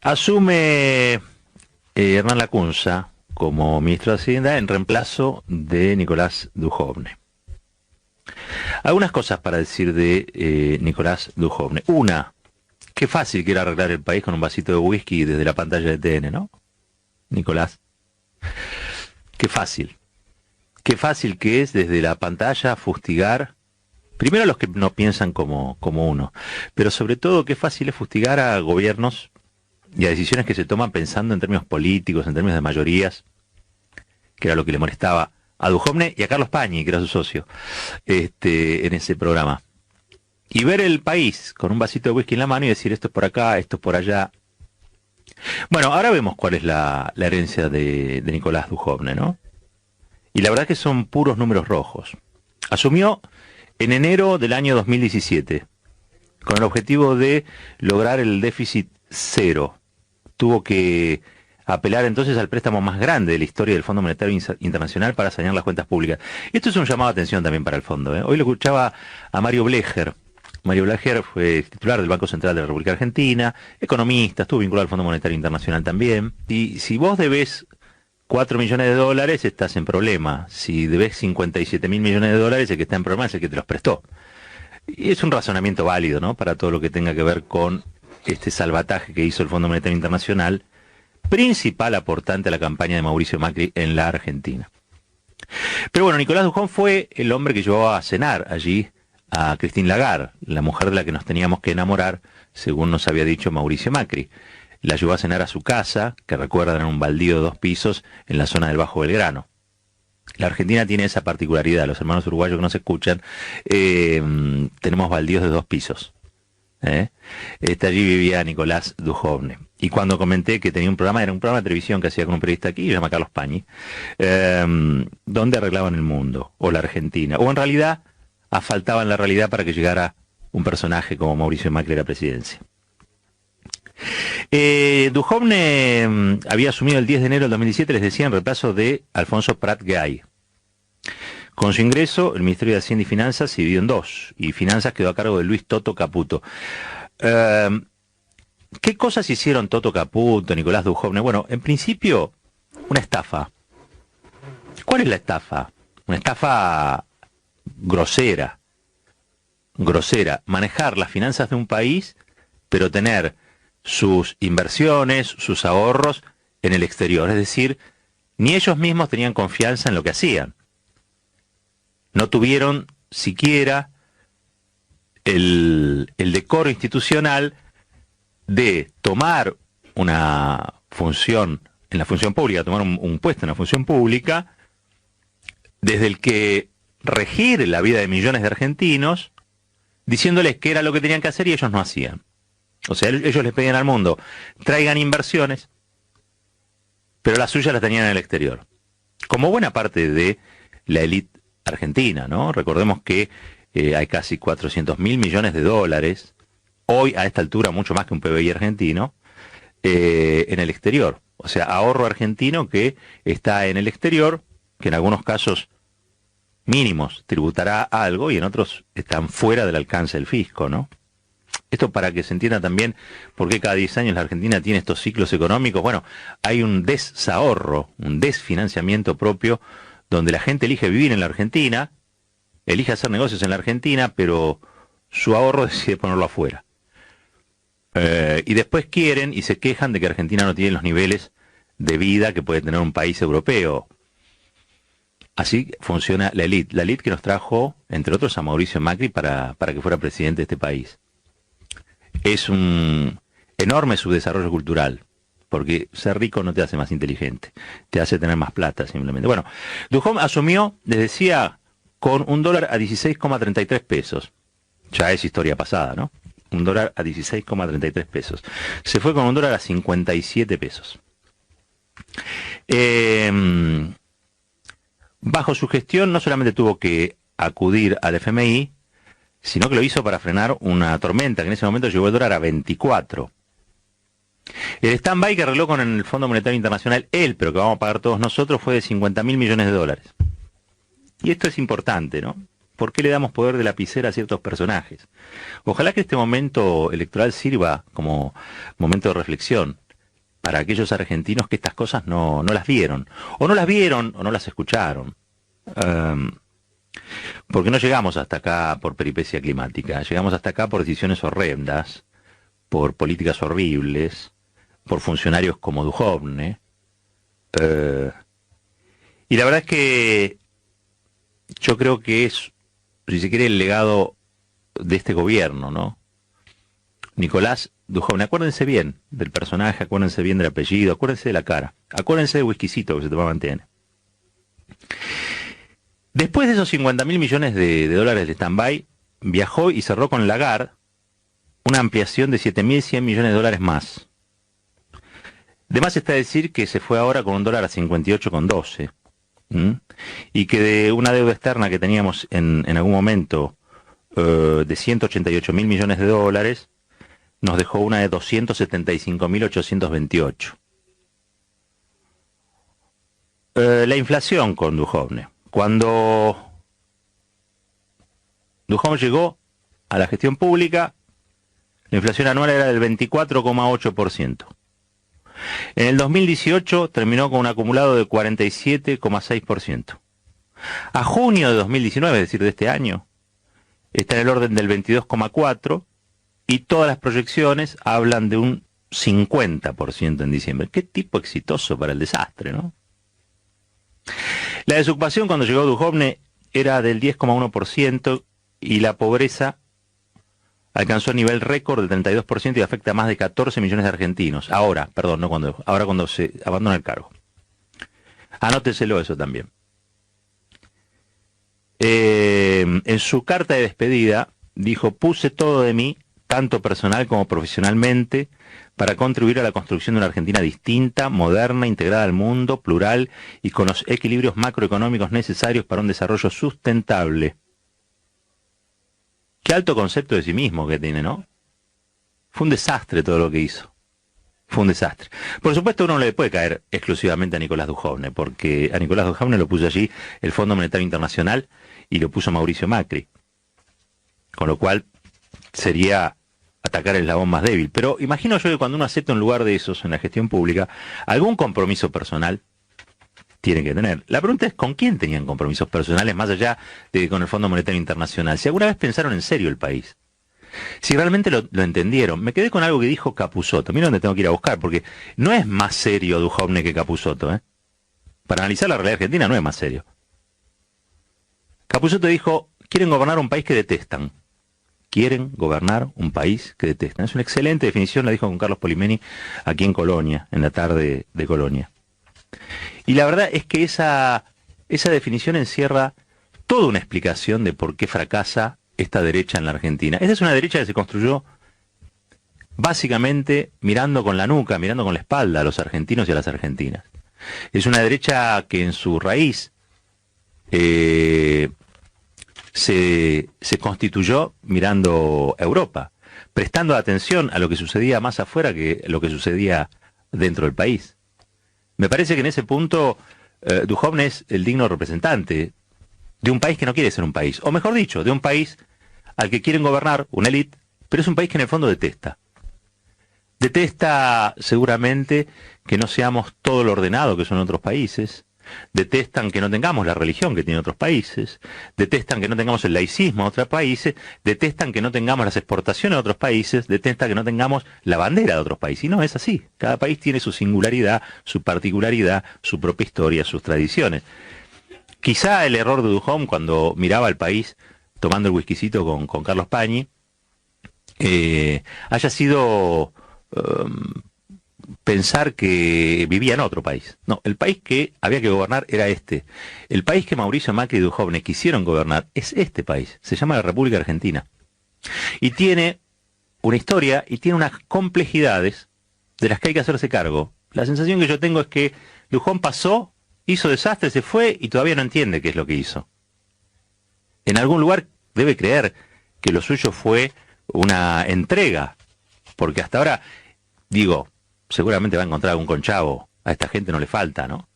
Asume Hernán Lacunza como ministro de Hacienda en reemplazo de Nicolás Dujovne. Algunas cosas para decir de Nicolás Dujovne. Una, qué fácil que era arreglar el país con un vasito de whisky desde la pantalla de TN, ¿no? Nicolás. Qué fácil. Qué fácil que es desde la pantalla fustigar, primero a los que no piensan como uno, pero sobre todo qué fácil es fustigar a gobiernos y a decisiones que se toman pensando en términos políticos, en términos de mayorías, que era lo que le molestaba a Dujovne y a Carlos Pañi, que era su socio, en ese programa. Y ver el país con un vasito de whisky en la mano y decir esto es por acá, esto es por allá. Bueno, ahora vemos cuál es la herencia de Nicolás Dujovne, ¿no? Y la verdad que son puros números rojos. Asumió en enero del año 2017, con el objetivo de lograr el déficit cero. Tuvo que apelar entonces al préstamo más grande de la historia del Fondo Monetario Internacional para sanear las cuentas públicas. Esto es un llamado de atención también para el fondo, ¿eh? Hoy lo escuchaba a Mario Blecher. Mario Blecher fue titular del Banco Central de la República Argentina, economista, estuvo vinculado al Fondo Monetario Internacional también. Y si vos debés 4 millones de dólares, estás en problema. Si debés 57 mil millones de dólares, el que está en problema es el que te los prestó. Y es un razonamiento válido, ¿no? Para todo lo que tenga que ver con este salvataje que hizo el Fondo Monetario Internacional, principal aportante a la campaña de Mauricio Macri en la Argentina. Pero bueno, Nicolás Dujovne fue el hombre que llevó a cenar allí a Christine Lagarde, la mujer de la que nos teníamos que enamorar, según nos había dicho Mauricio Macri. La llevó a cenar a su casa, que recuerdan era un baldío de 2 pisos en la zona del Bajo Belgrano. La Argentina tiene esa particularidad, los hermanos uruguayos que nos escuchan, tenemos baldíos de 2 pisos. Allí vivía Nicolás Dujovne. Y cuando comenté que tenía un programa, era un programa de televisión que hacía con un periodista aquí, se llama Carlos Pañi, donde arreglaban el mundo, o la Argentina, o en realidad asfaltaban la realidad para que llegara un personaje como Mauricio Macri a la presidencia. Dujovne había asumido el 10 de enero del 2017, les decía, en reemplazo de Alfonso Prat Gay. Con su ingreso, el Ministerio de Hacienda y Finanzas se dividió en 2, y Finanzas quedó a cargo de Luis Toto Caputo. ¿Qué cosas hicieron Toto Caputo, Nicolás Dujovne? Bueno, en principio, una estafa. ¿Cuál es la estafa? Una estafa grosera. Manejar las finanzas de un país, pero tener sus inversiones, sus ahorros en el exterior. Es decir, ni ellos mismos tenían confianza en lo que hacían. No tuvieron siquiera el decoro institucional de tomar una función en la función pública, tomar un puesto en la función pública, desde el que regir la vida de millones de argentinos, diciéndoles qué era lo que tenían que hacer y ellos no hacían. O sea, ellos les pedían al mundo, traigan inversiones, pero las suyas las tenían en el exterior. Como buena parte de la élite argentina, ¿no? Recordemos que hay casi 400 mil millones de dólares, hoy a esta altura mucho más que un PBI argentino, en el exterior. O sea, ahorro argentino que está en el exterior, que en algunos casos mínimos tributará algo y en otros están fuera del alcance del fisco, ¿no? Esto para que se entienda también por qué cada 10 años la Argentina tiene estos ciclos económicos. Bueno, hay un desahorro, un desfinanciamiento propio, donde la gente elige vivir en la Argentina, elige hacer negocios en la Argentina, pero su ahorro decide ponerlo afuera. Y después quieren y se quejan de que Argentina no tiene los niveles de vida que puede tener un país europeo. Así funciona la élite que nos trajo, entre otros, a Mauricio Macri para que fuera presidente de este país. Es un enorme subdesarrollo cultural, porque ser rico no te hace más inteligente, te hace tener más plata simplemente. Bueno, Dujovne asumió, les decía, con un dólar a 16,33 pesos. Ya es historia pasada, ¿no? Un dólar a 16,33 pesos. Se fue con un dólar a 57 pesos. Bajo su gestión no solamente tuvo que acudir al FMI, sino que lo hizo para frenar una tormenta que en ese momento llegó el dólar a 24. El stand-by que arregló con el Fondo Monetario Internacional, pero que vamos a pagar todos nosotros, fue de 50 mil millones de dólares. Y esto es importante, ¿no? ¿Por qué le damos poder de lapicera a ciertos personajes? Ojalá que este momento electoral sirva como momento de reflexión. para aquellos argentinos que estas cosas no las vieron, o no las vieron, o no las escucharon. Porque no llegamos hasta acá por peripecia climática, llegamos hasta acá por decisiones horrendas, por políticas horribles, por funcionarios como Duhovne. Y la verdad es que yo creo que es, si se quiere, el legado de este gobierno, ¿no? Nicolás Duhovne, acuérdense bien del personaje, acuérdense bien del apellido, acuérdense de la cara, acuérdense del whiskycito que se tomaba en. Después de esos 50.000 millones de dólares de stand-by, viajó y cerró con Lagarde una ampliación de 7.100 millones de dólares más. De más está decir que se fue ahora con un dólar a 58,12. Y que de una deuda externa que teníamos en algún momento de 188.000 millones de dólares, nos dejó una de 275.828. La inflación con Duhovne. Cuando Duhovne llegó a la gestión pública, la inflación anual era del 24,8%. En el 2018 terminó con un acumulado de 47,6%. A junio de 2019, es decir, de este año, está en el orden del 22,4%, y todas las proyecciones hablan de un 50% en diciembre. Qué tipo exitoso para el desastre, ¿no? La desocupación cuando llegó Duhovne era del 10,1% y la pobreza alcanzó el nivel récord del 32% y afecta a más de 14 millones de argentinos. Ahora cuando se abandona el cargo. Anóteselo eso también. En su carta de despedida dijo: puse todo de mí, tanto personal como profesionalmente, para contribuir a la construcción de una Argentina distinta, moderna, integrada al mundo, plural y con los equilibrios macroeconómicos necesarios para un desarrollo sustentable. Qué alto concepto de sí mismo que tiene, ¿no? Fue un desastre todo lo que hizo. Fue un desastre. Por supuesto, uno no le puede caer exclusivamente a Nicolás Duhovne, porque a Nicolás Duhovne lo puso allí el Fondo Monetario Internacional y lo puso Mauricio Macri. Con lo cual sería atacar el eslabón más débil. Pero imagino yo que cuando uno acepta un lugar de esos en la gestión pública, algún compromiso personal tiene que tener. La pregunta es: ¿con quién tenían compromisos personales más allá de que con el Fondo Monetario Internacional? Si alguna vez pensaron en serio el país, si realmente lo entendieron. Me quedé con algo que dijo Capusotto. Mira dónde tengo que ir a buscar, porque no es más serio Duhovne que Capusotto, ¿eh? Para analizar la realidad argentina no es más serio. Capusotto dijo: quieren gobernar un país que detestan. Quieren gobernar un país que detestan. Es una excelente definición, la dijo con Carlos Polimeni aquí en Colonia, en la tarde de Colonia. Y la verdad es que esa definición encierra toda una explicación de por qué fracasa esta derecha en la Argentina. Esta es una derecha que se construyó básicamente mirando con la nuca, mirando con la espalda a los argentinos y a las argentinas. Es una derecha que en su raíz se constituyó mirando a Europa, prestando atención a lo que sucedía más afuera que lo que sucedía dentro del país. Me parece que en ese punto Duhovne es el digno representante de un país que no quiere ser un país, o mejor dicho, de un país al que quieren gobernar una élite, pero es un país que en el fondo detesta. Detesta seguramente que no seamos todo lo ordenado que son otros países. Detestan que no tengamos la religión que tienen otros países, detestan que no tengamos el laicismo de otros países, detestan que no tengamos las exportaciones de otros países, detestan que no tengamos la bandera de otros países. Y no es así. Cada país tiene su singularidad, su particularidad, su propia historia, sus tradiciones. Quizá el error de Duhovne cuando miraba al país tomando el whiskycito con Carlos Pañi haya sido pensar que vivía en otro país. No, el país que había que gobernar era este. El país que Mauricio Macri y Duhovne quisieron gobernar es este país. Se llama la República Argentina. Y tiene una historia y tiene unas complejidades de las que hay que hacerse cargo. La sensación que yo tengo es que Duhovne pasó, hizo desastre, se fue y todavía no entiende qué es lo que hizo. En algún lugar debe creer que lo suyo fue una entrega, porque hasta ahora, digo, seguramente va a encontrar algún conchavo, a esta gente no le falta, ¿no?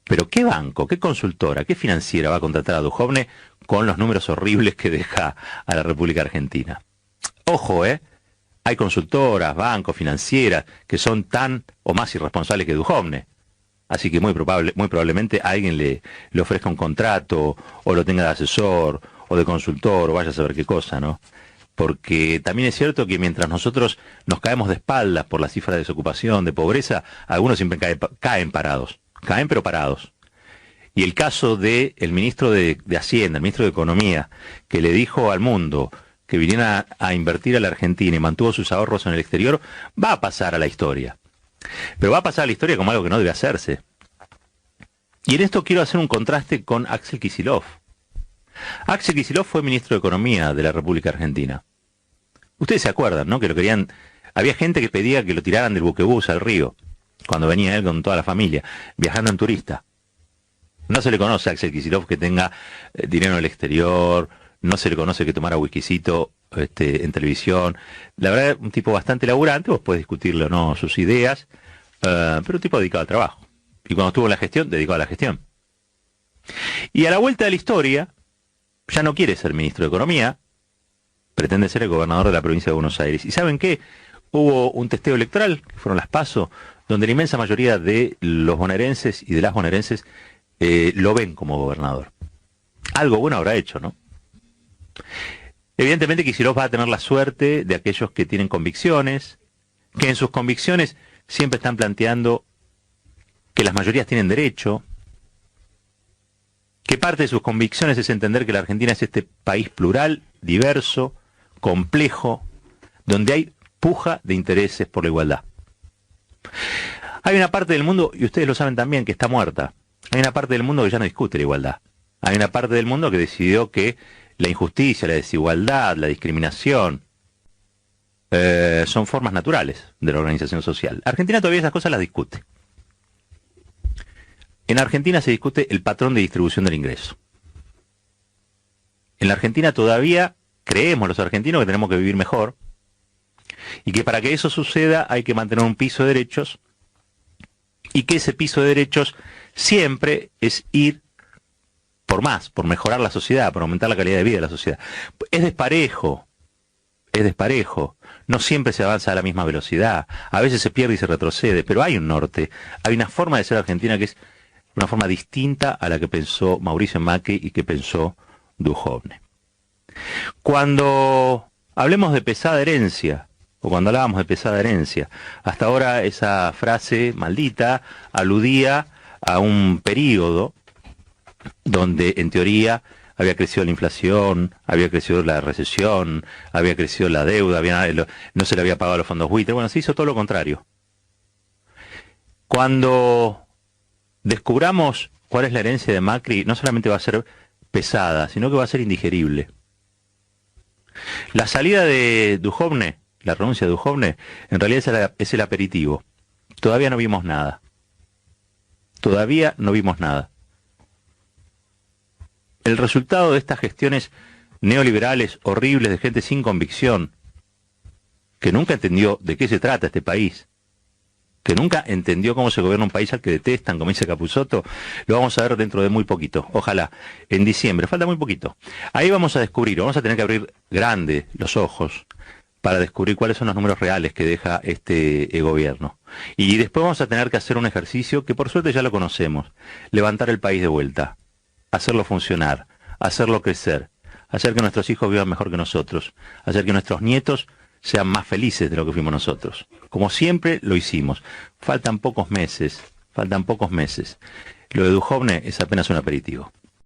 Pero ¿qué banco, qué consultora, qué financiera va a contratar a Duhovne con los números horribles que deja a la República Argentina? Ojo, Hay consultoras, bancos, financieras, que son tan o más irresponsables que Duhovne. Así que muy probablemente alguien le ofrezca un contrato, o lo tenga de asesor, o de consultor, o vaya a saber qué cosa, ¿no? Porque también es cierto que mientras nosotros nos caemos de espaldas por las cifras de desocupación, de pobreza, algunos siempre caen parados. Caen pero parados. Y el caso del ministro de Hacienda, el ministro de Economía, que le dijo al mundo que viniera a invertir a la Argentina y mantuvo sus ahorros en el exterior, va a pasar a la historia. Pero va a pasar a la historia como algo que no debe hacerse. Y en esto quiero hacer un contraste con Axel Kicillof. Axel Kicillof fue ministro de Economía de la República Argentina. Ustedes se acuerdan, ¿no? Que lo querían. Había gente que pedía que lo tiraran del buquebús al río, cuando venía él con toda la familia, viajando en turista. No se le conoce a Axel Kicillof que tenga dinero en el exterior, no se le conoce que tomara whiskycito en televisión. La verdad, un tipo bastante laburante, vos podés discutirle o no sus ideas, pero un tipo dedicado al trabajo. Y cuando estuvo en la gestión, dedicado a la gestión. Y a la vuelta de la historia, ya no quiere ser ministro de Economía, pretende ser el gobernador de la provincia de Buenos Aires. ¿Y saben qué? Hubo un testeo electoral, que fueron las PASO, donde la inmensa mayoría de los bonaerenses y de las bonaerenses lo ven como gobernador. Algo bueno habrá hecho, ¿no? Evidentemente Kicillof va a tener la suerte de aquellos que tienen convicciones, que en sus convicciones siempre están planteando que las mayorías tienen derecho, que parte de sus convicciones es entender que la Argentina es este país plural, diverso, complejo, donde hay puja de intereses por la igualdad. Hay una parte del mundo, y ustedes lo saben también, que está muerta. Hay una parte del mundo que ya no discute la igualdad. Hay una parte del mundo que decidió que la injusticia, la desigualdad, la discriminación son formas naturales de la organización social. Argentina todavía esas cosas las discute. En Argentina se discute el patrón de distribución del ingreso. En la Argentina todavía creemos los argentinos que tenemos que vivir mejor y que para que eso suceda hay que mantener un piso de derechos y que ese piso de derechos siempre es ir por más, por mejorar la sociedad, por aumentar la calidad de vida de la sociedad. Es desparejo, no siempre se avanza a la misma velocidad, a veces se pierde y se retrocede, pero hay un norte, hay una forma de ser argentina que es una forma distinta a la que pensó Mauricio Macri y que pensó Duhovne. Cuando hablemos de pesada herencia, o cuando hablábamos de pesada herencia, hasta ahora esa frase maldita aludía a un periodo donde en teoría había crecido la inflación, había crecido la recesión, había crecido la deuda, no se le había pagado los fondos buitres. Bueno, se hizo todo lo contrario. Cuando descubramos cuál es la herencia de Macri, no solamente va a ser pesada, sino que va a ser indigerible. La salida de Duhovne, la renuncia de Duhovne, en realidad es el aperitivo. Todavía no vimos nada. Todavía no vimos nada. El resultado de estas gestiones neoliberales horribles de gente sin convicción, que nunca entendió de qué se trata este país, que nunca entendió cómo se gobierna un país al que detestan, como dice Capusotto, lo vamos a ver dentro de muy poquito, ojalá, en diciembre, falta muy poquito. Ahí vamos a descubrir, vamos a tener que abrir grande los ojos para descubrir cuáles son los números reales que deja este gobierno. Y después vamos a tener que hacer un ejercicio que por suerte ya lo conocemos, levantar el país de vuelta, hacerlo funcionar, hacerlo crecer, hacer que nuestros hijos vivan mejor que nosotros, hacer que nuestros nietos sean más felices de lo que fuimos nosotros. Como siempre lo hicimos. Faltan pocos meses. Lo de Duhovne es apenas un aperitivo.